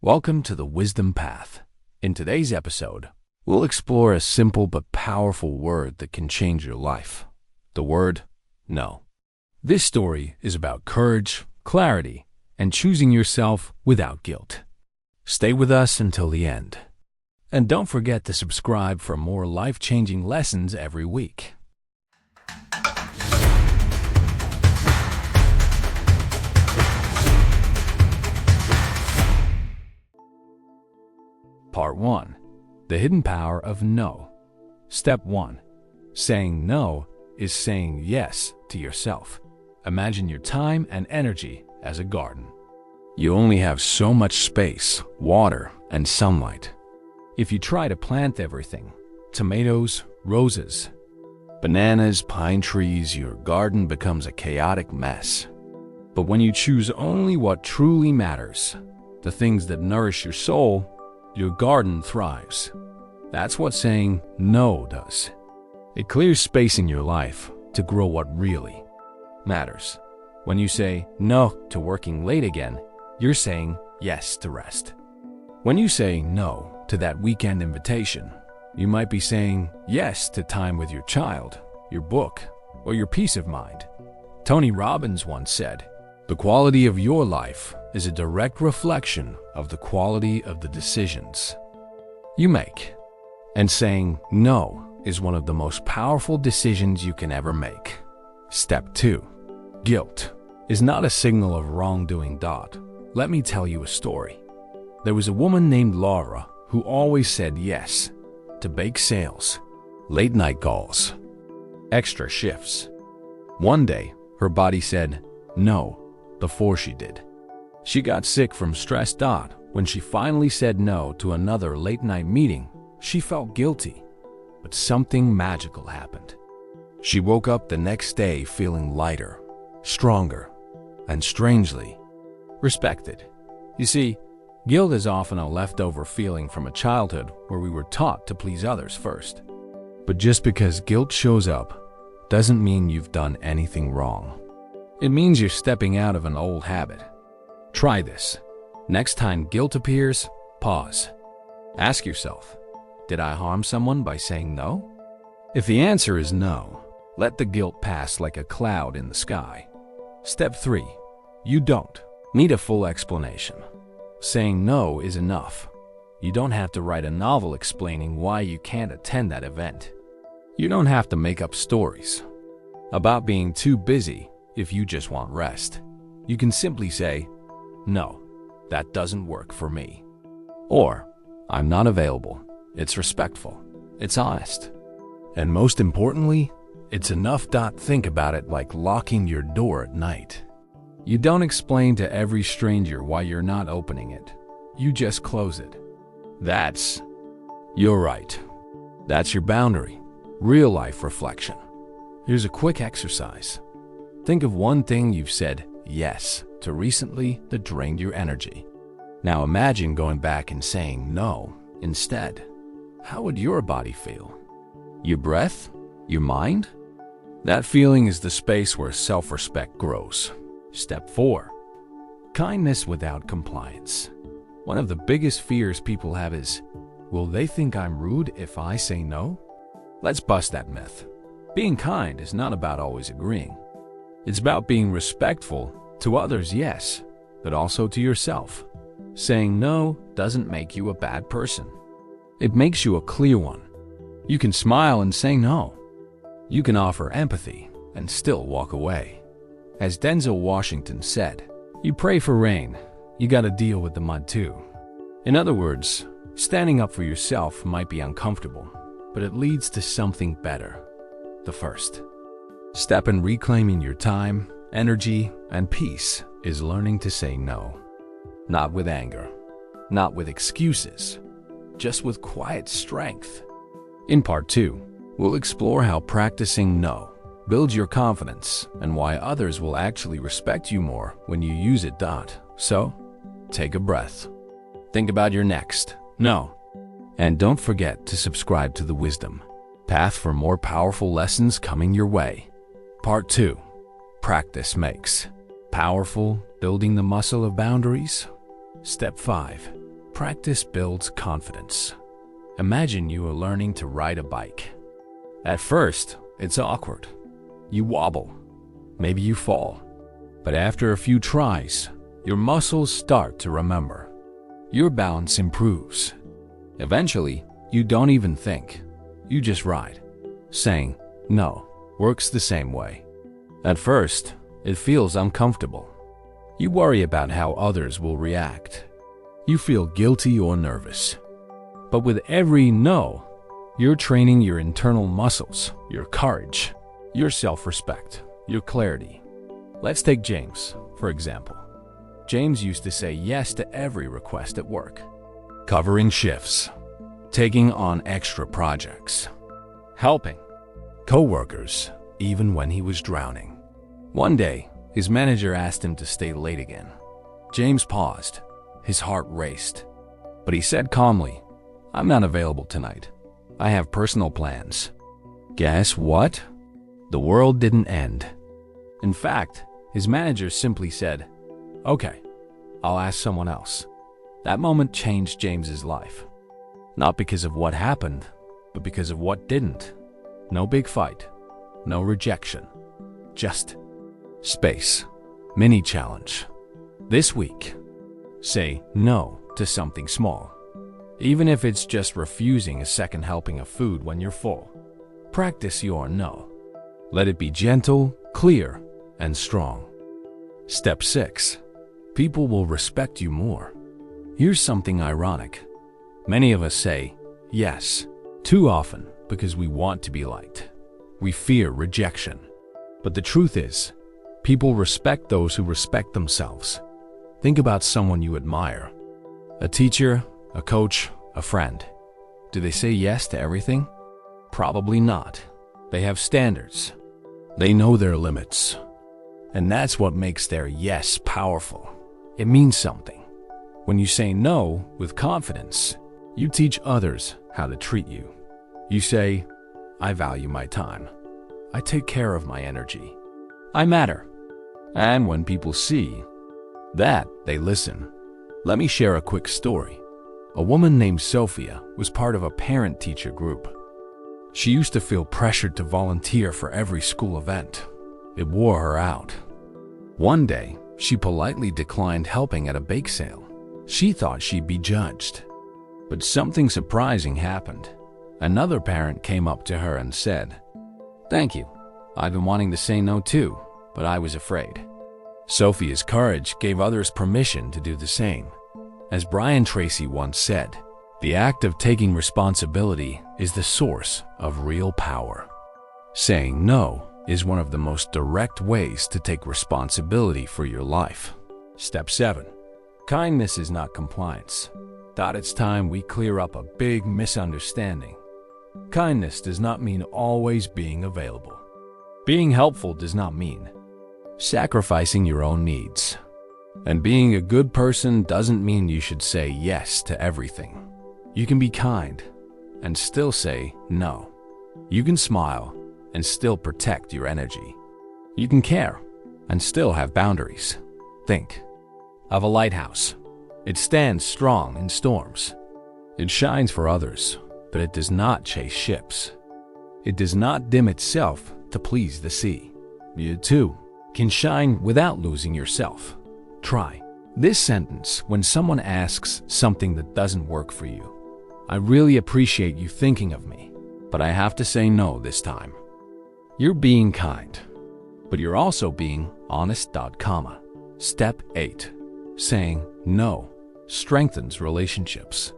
Welcome to the Wisdom Path. In today's episode, we'll explore a simple but powerful word that can change your life. The word no. This story is about courage, clarity, and choosing yourself without guilt. Stay with us until the end. And don't forget to subscribe for more life-changing lessons every week. Part 1. The hidden power of no. Step 1. Saying no is saying yes to yourself. Imagine your time and energy as a garden. You only have so much space, water, and sunlight. If you try to plant everything, tomatoes, roses, bananas, pine trees, your garden becomes a chaotic mess. But when you choose only what truly matters, the things that nourish your soul, your garden thrives. That's what saying no does. It clears space in your life to grow what really matters. When you say no to working late again, you're saying yes to rest. When you say no to that weekend invitation, you might be saying yes to time with your child, your book, or your peace of mind. Tony Robbins once said, "The quality of your life is a direct reflection of the quality of the decisions you make." And saying no is one of the most powerful decisions you can ever make. Step 2. Guilt is not a signal of wrongdoing. Let me tell you a story. There was a woman named Laura who always said yes to bake sales, late night calls, extra shifts. One day, her body said no before she did. She got sick from stress. When she finally said no to another late night meeting, she felt guilty, but something magical happened. She woke up the next day feeling lighter, stronger, and strangely respected. You see, guilt is often a leftover feeling from a childhood where we were taught to please others first. But just because guilt shows up doesn't mean you've done anything wrong. It means you're stepping out of an old habit. Try this. Next time guilt appears, pause. Ask yourself, did I harm someone by saying no? If the answer is no, let the guilt pass like a cloud in the sky. Step 3. You don't need a full explanation. Saying no is enough. You don't have to write a novel explaining why you can't attend that event. You don't have to make up stories about being too busy if you just want rest. You can simply say, "No, that doesn't work for me." Or, "I'm not available." It's respectful. It's honest. And most importantly, it's enough. Think about it like locking your door at night. You don't explain to every stranger why you're not opening it. You just close it. That's your right. That's your boundary. Real life reflection. Here's a quick exercise. Think of one thing you've said yes to recently that drained your energy. Now imagine going back and saying no instead. How would your body feel? Your breath? Your mind? That feeling is the space where self-respect grows. Step 4. Kindness without compliance. One of the biggest fears people have is, will they think I'm rude if I say no? Let's bust that myth. Being kind is not about always agreeing. It's about being respectful to others, yes, but also to yourself. Saying no doesn't make you a bad person. It makes you a clear one. You can smile and say no. You can offer empathy and still walk away. As Denzel Washington said, you pray for rain, you gotta deal with the mud too. In other words, standing up for yourself might be uncomfortable, but it leads to something better. The first step in reclaiming your time, energy, and peace is learning to say no. Not with anger, not with excuses, just with quiet strength. In Part 2, we'll explore how practicing no builds your confidence and why others will actually respect you more when you use it. So, take a breath. Think about your next no. And don't forget to subscribe to The Wisdom Path for more powerful lessons coming your way. Part 2. Practice makes powerful, building the muscle of boundaries. Step 5. Practice builds confidence. Imagine you are learning to ride a bike. At first, it's awkward. You wobble. Maybe you fall. But after a few tries, your muscles start to remember. Your balance improves. Eventually, you don't even think. You just ride. Saying no works the same way. At first, it feels uncomfortable. You worry about how others will react. You feel guilty or nervous. But with every no, you're training your internal muscles, your courage, your self-respect, your clarity. Let's take James, for example. James used to say yes to every request at work. Covering shifts, taking on extra projects, helping co-workers even when he was drowning. One day, his manager asked him to stay late again. James paused. His heart raced. But he said calmly, "I'm not available tonight. I have personal plans." Guess what? The world didn't end. In fact, his manager simply said, "Okay, I'll ask someone else." That moment changed James's life. Not because of what happened, but because of what didn't. No big fight, no rejection, just space. Mini challenge. This week, say no to something small. Even if it's just refusing a second helping of food when you're full. Practice your no. Let it be gentle, clear, and strong. Step 6. People will respect you more. Here's something ironic. Many of us say yes too often because we want to be liked. We fear rejection. But the truth is, people respect those who respect themselves. Think about someone you admire. A teacher, a coach, a friend. Do they say yes to everything? Probably not. They have standards. They know their limits. And that's what makes their yes powerful. It means something. When you say no with confidence, you teach others how to treat you. You say, "I value my time. I take care of my energy. I matter." And when people see that, they listen. Let me share a quick story. A woman named Sophia was part of a parent-teacher group. She used to feel pressured to volunteer for every school event. It wore her out. One day, she politely declined helping at a bake sale. She thought she'd be judged. But something surprising happened. Another parent came up to her and said, "Thank you. I've been wanting to say no too, but I was afraid." Sophia's courage gave others permission to do the same. As Brian Tracy once said, "The act of taking responsibility is the source of real power." Saying no is one of the most direct ways to take responsibility for your life. Step 7. Kindness is not compliance. It's time we clear up a big misunderstanding. Kindness does not mean always being available. Being helpful does not mean sacrificing your own needs. And being a good person doesn't mean you should say yes to everything. You can be kind and still say no. You can smile and still protect your energy. You can care and still have boundaries. Think of a lighthouse. It stands strong in storms. It shines for others, but it does not chase ships. It does not dim itself to please the sea. You too can shine without losing yourself. Try this sentence when someone asks something that doesn't work for you. "I really appreciate you thinking of me, but I have to say no this time." You're being kind, but you're also being honest. Step 8. Saying no strengthens relationships.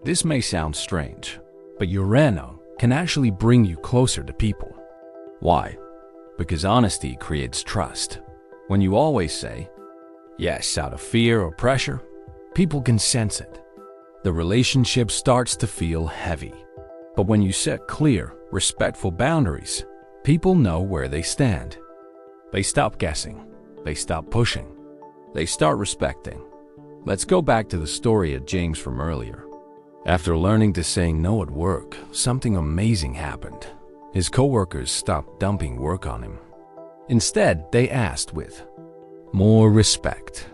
This may sound strange, but your no can actually bring you closer to people. Why? Because honesty creates trust. When you always say yes out of fear or pressure, people can sense it. The relationship starts to feel heavy. But when you set clear, respectful boundaries, people know where they stand. They stop guessing. They stop pushing. They start respecting. Let's go back to the story of James from earlier. After learning to say no at work, something amazing happened. His coworkers stopped dumping work on him. Instead, they asked with more respect.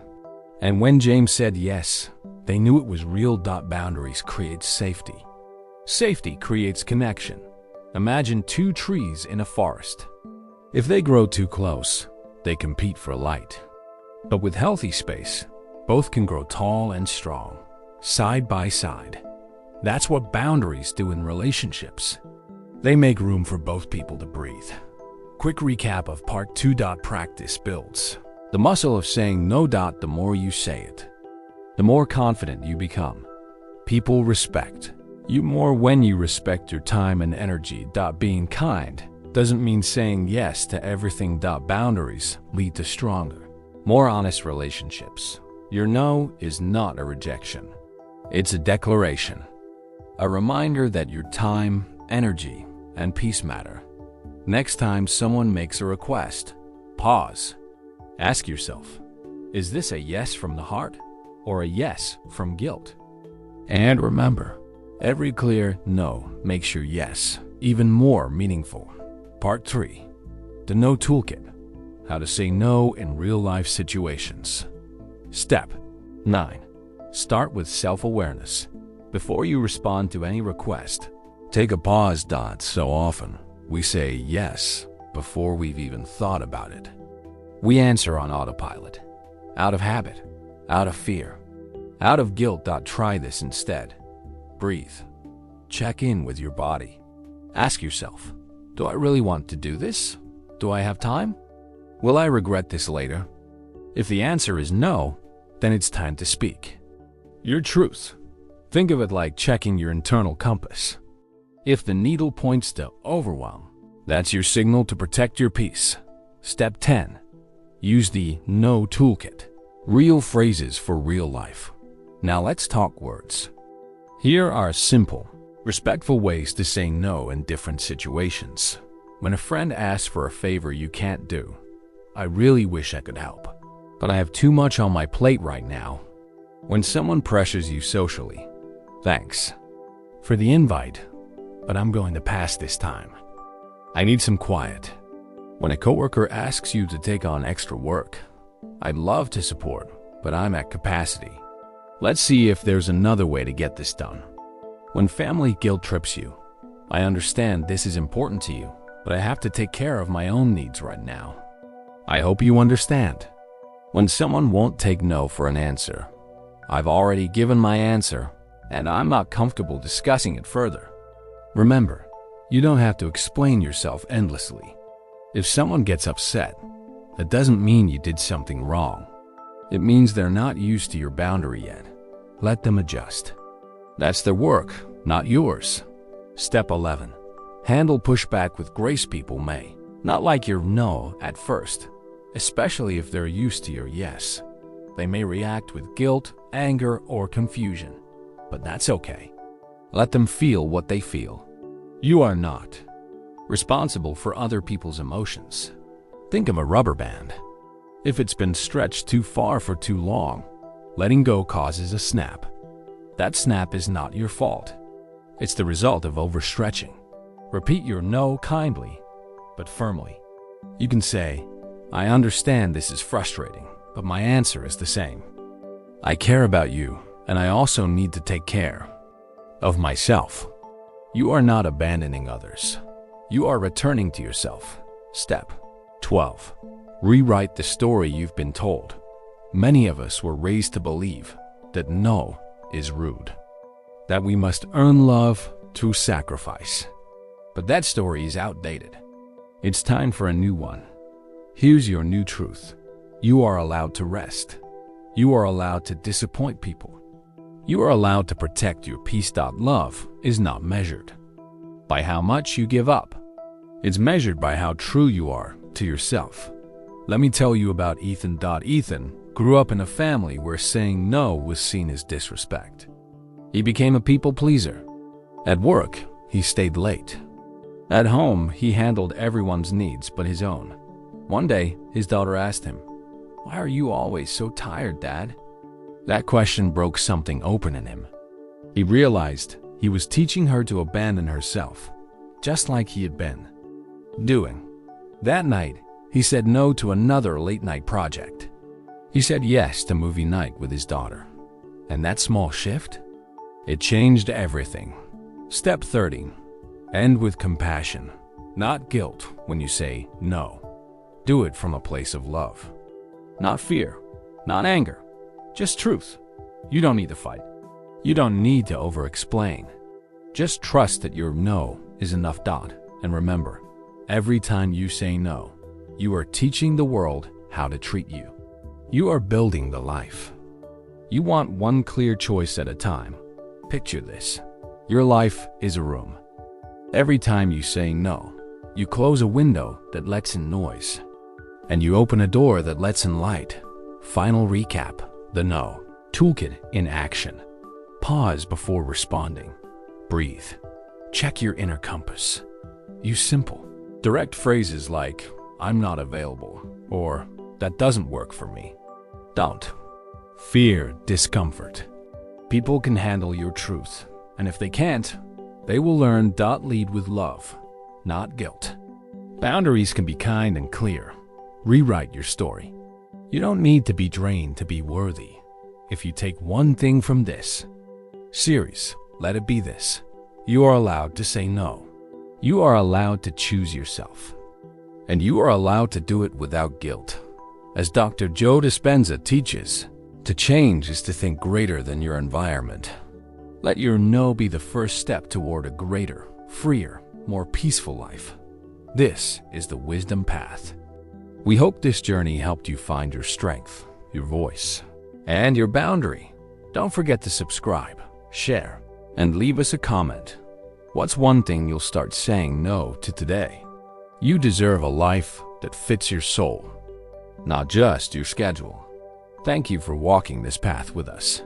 And when James said yes, They knew it was real. Boundaries create safety. Safety creates connection. Imagine two trees in a forest. If they grow too close, they compete for light. But with healthy space, both can grow tall and strong, side by side. That's what boundaries do in relationships. They make room for both people to breathe. Quick recap of part 2. Practice builds the muscle of saying no. The more you say it, the more confident you become. People respect you more when you respect your time and energy. Being kind doesn't mean saying yes to everything. Boundaries lead to stronger, more honest relationships. Your no is not a rejection. It's a declaration. A reminder that your time, energy, and peace matter. Next time someone makes a request, pause. Ask yourself, is this a yes from the heart or a yes from guilt? And remember, every clear no makes your yes even more meaningful. Part 3. The No Toolkit. How to say no in real-life situations. Step 9. Start with self-awareness. Before you respond to any request, take a pause. So often, we say yes before we've even thought about it. We answer on autopilot, out of habit, out of fear, out of guilt. Try this instead. Breathe. Check in with your body. Ask yourself, do I really want to do this? Do I have time? Will I regret this later? If the answer is no, then it's time to speak your truth. Think of it like checking your internal compass. If the needle points to overwhelm, that's your signal to protect your peace. Step 10. Use the No Toolkit. Real phrases for real life. Now let's talk words. Here are simple, respectful ways to say no in different situations. When a friend asks for a favor you can't do, I really wish I could help, but I have too much on my plate right now. When someone pressures you socially, thanks for the invite, but I'm going to pass this time. I need some quiet. When a coworker asks you to take on extra work, I'd love to support, but I'm at capacity. Let's see if there's another way to get this done. When family guilt trips you, I understand this is important to you, but I have to take care of my own needs right now. I hope you understand. When someone won't take no for an answer, I've already given my answer, and I'm not comfortable discussing it further. Remember, you don't have to explain yourself endlessly. If someone gets upset, that doesn't mean you did something wrong. It means they're not used to your boundary yet. Let them adjust. That's their work, not yours. Step 11. Handle pushback with grace. People may not like your no at first, especially if they're used to your yes. They may react with guilt, anger, or confusion, but that's okay. Let them feel what they feel. You are not responsible for other people's emotions. Think of a rubber band. If it's been stretched too far for too long, letting go causes a snap. That snap is not your fault. It's the result of overstretching. Repeat your no kindly, but firmly. You can say, I understand this is frustrating, but my answer is the same. I care about you, and I also need to take care of myself. You are not abandoning others. You are returning to yourself. Step 12. Rewrite the story you've been told. Many of us were raised to believe that no is rude, that we must earn love through sacrifice. But that story is outdated. It's time for a new one. Here's your new truth. You are allowed to rest. You are allowed to disappoint people. You are allowed to protect your peace. Love is not measured by how much you give up. It's measured by how true you are to yourself. Let me tell you about Ethan. Ethan grew up in a family where saying no was seen as disrespect. He became a people pleaser. At work, he stayed late. At home, he handled everyone's needs but his own. One day, his daughter asked him, "Why are you always so tired, Dad?" That question broke something open in him. He realized he was teaching her to abandon herself, just like he had been doing. That night, he said no to another late-night project. He said yes to movie night with his daughter. And that small shift? It changed everything. Step 30. End with compassion, not guilt when you say no. Do it from a place of love. Not fear, not anger, just truth. You don't need to fight. You don't need to over-explain. Just trust that your no is enough. And remember, every time you say no, you are teaching the world how to treat you. You are building the life. You want one clear choice at a time. Picture this. Your life is a room. Every time you say no, you close a window that lets in noise, and you open a door that lets in light. Final recap: the no toolkit in action. Pause before responding. Breathe. Check your inner compass. Use simple, direct phrases like, "I'm not available," or "That doesn't work for me." Don't fear discomfort. People can handle your truth, and if they can't, they will learn. Lead with love, not guilt. Boundaries can be kind and clear. Rewrite your story. You don't need to be drained to be worthy. If you take one thing from this series, let it be this: you are allowed to say no. You are allowed to choose yourself. And you are allowed to do it without guilt. As Dr. Joe Dispenza teaches, to change is to think greater than your environment. Let your no be the first step toward a greater, freer, more peaceful life. This is the Wisdom Path. We hope this journey helped you find your strength, your voice, and your boundary. Don't forget to subscribe, share, and leave us a comment. What's one thing you'll start saying no to today? You deserve a life that fits your soul, not just your schedule. Thank you for walking this path with us.